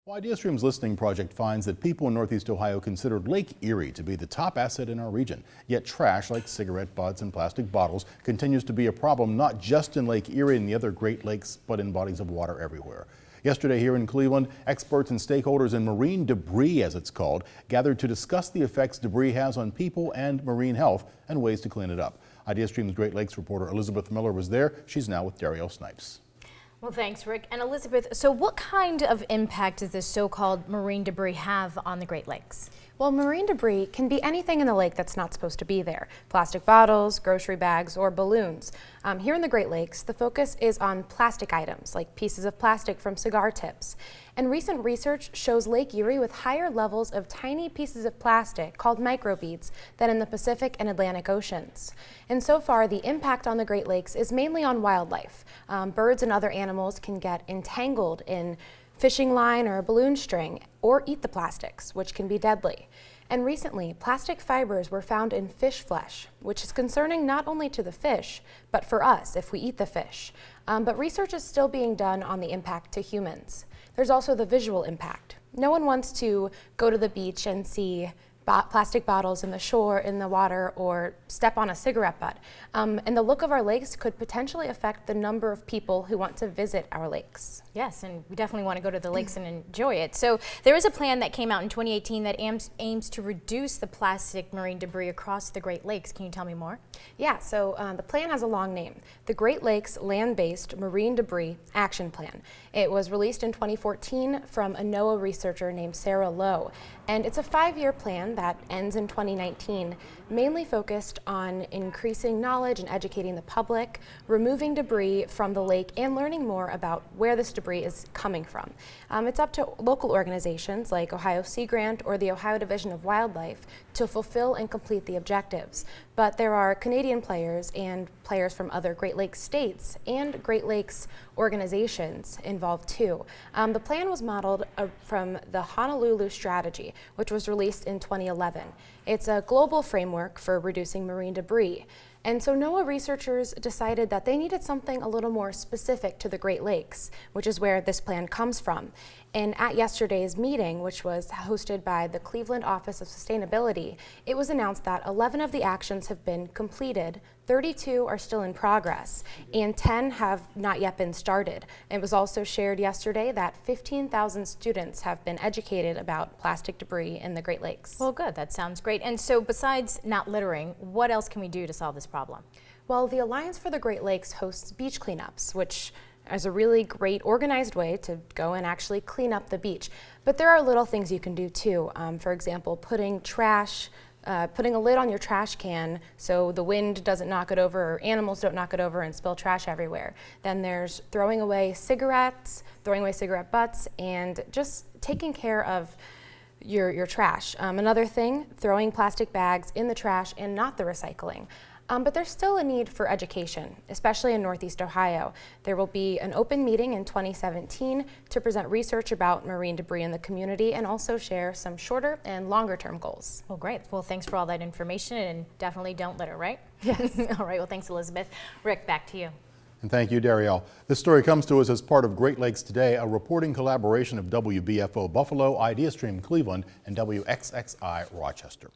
Well, IdeaStream's listening project finds that people in Northeast Ohio consider Lake Erie to be the top asset in our region. Yet trash like cigarette butts and plastic bottles continues to be a problem not just in Lake Erie and the other Great Lakes, but in bodies of water everywhere. Yesterday here in Cleveland, experts and stakeholders in marine debris, as it's called, gathered to discuss the effects debris has on people and marine health and ways to clean it up. IdeaStream's Great Lakes reporter Elizabeth Miller was there. She's now with Darielle Snipes. Well, thanks, Rick. And Elizabeth, so what kind of impact does this so-called marine debris have on the Great Lakes? Well, marine debris can be anything in the lake that's not supposed to be there. Plastic bottles, grocery bags, or balloons. Here in the Great Lakes, the focus is on plastic items, like pieces of plastic from cigar tips. And recent research shows Lake Erie with higher levels of tiny pieces of plastic called microbeads than in the Pacific and Atlantic Oceans. And so far, the impact on the Great Lakes is mainly on wildlife. Birds and other animals can get entangled in fishing line or a balloon string, or eat the plastics, which can be deadly. And recently, plastic fibers were found in fish flesh, which is concerning not only to the fish, but for us if we eat the fish. But research is still being done on the impact to humans. There's also the visual impact. No one wants to go to the beach and see plastic bottles in the shore, in the water, or step on a cigarette butt. And the look of our lakes could potentially affect the number of people who want to visit our lakes. Yes, and we definitely want to go to the lakes and enjoy it. So there is a plan that came out in 2018 that aims to reduce the plastic marine debris across the Great Lakes. Can you tell me more? Yeah, so the plan has a long name, the Great Lakes Land-Based Marine Debris Action Plan. It was released in 2014 from a NOAA researcher named Sarah Lowe, and it's a 5-year plan that ends in 2019, mainly focused on increasing knowledge and educating the public, removing debris from the lake, and learning more about where this debris is coming from. It's up to local organizations like Ohio Sea Grant or the Ohio Division of Wildlife to fulfill and complete the objectives. But there are Canadian players and players from other Great Lakes states and Great Lakes organizations involved too. The plan was modeled from the Honolulu Strategy, which was released in 2011. It's a global framework for reducing marine debris. And so NOAA researchers decided that they needed something a little more specific to the Great Lakes, which is where this plan comes from. And at yesterday's meeting, which was hosted by the Cleveland Office of Sustainability, it was announced that 11 of the actions have been completed, 32 are still in progress, and 10 have not yet been started. It was also shared yesterday that 15,000 students have been educated about plastic debris in the Great Lakes. Well, good. That sounds great. And so besides not littering, what else can we do to solve this problem? Well, the Alliance for the Great Lakes hosts beach cleanups, which is a really great organized way to go and actually clean up the beach. But there are little things you can do too. For example, putting a lid on your trash can so the wind doesn't knock it over or animals don't knock it over and spill trash everywhere. Then there's throwing away cigarettes, throwing away cigarette butts, and just taking care of your trash. Another thing, throwing plastic bags in the trash and not the recycling. But there's still a need for education, especially in Northeast Ohio. There will be an open meeting in 2017 to present research about marine debris in the community and also share some shorter and longer term goals. Well, great. Well, thanks for all that information, and definitely don't litter, right? Yes. All right. Well, thanks, Elizabeth. Rick, back to you. And thank you, Darielle. This story comes to us as part of Great Lakes Today, a reporting collaboration of WBFO Buffalo, IdeaStream Cleveland, and WXXI Rochester.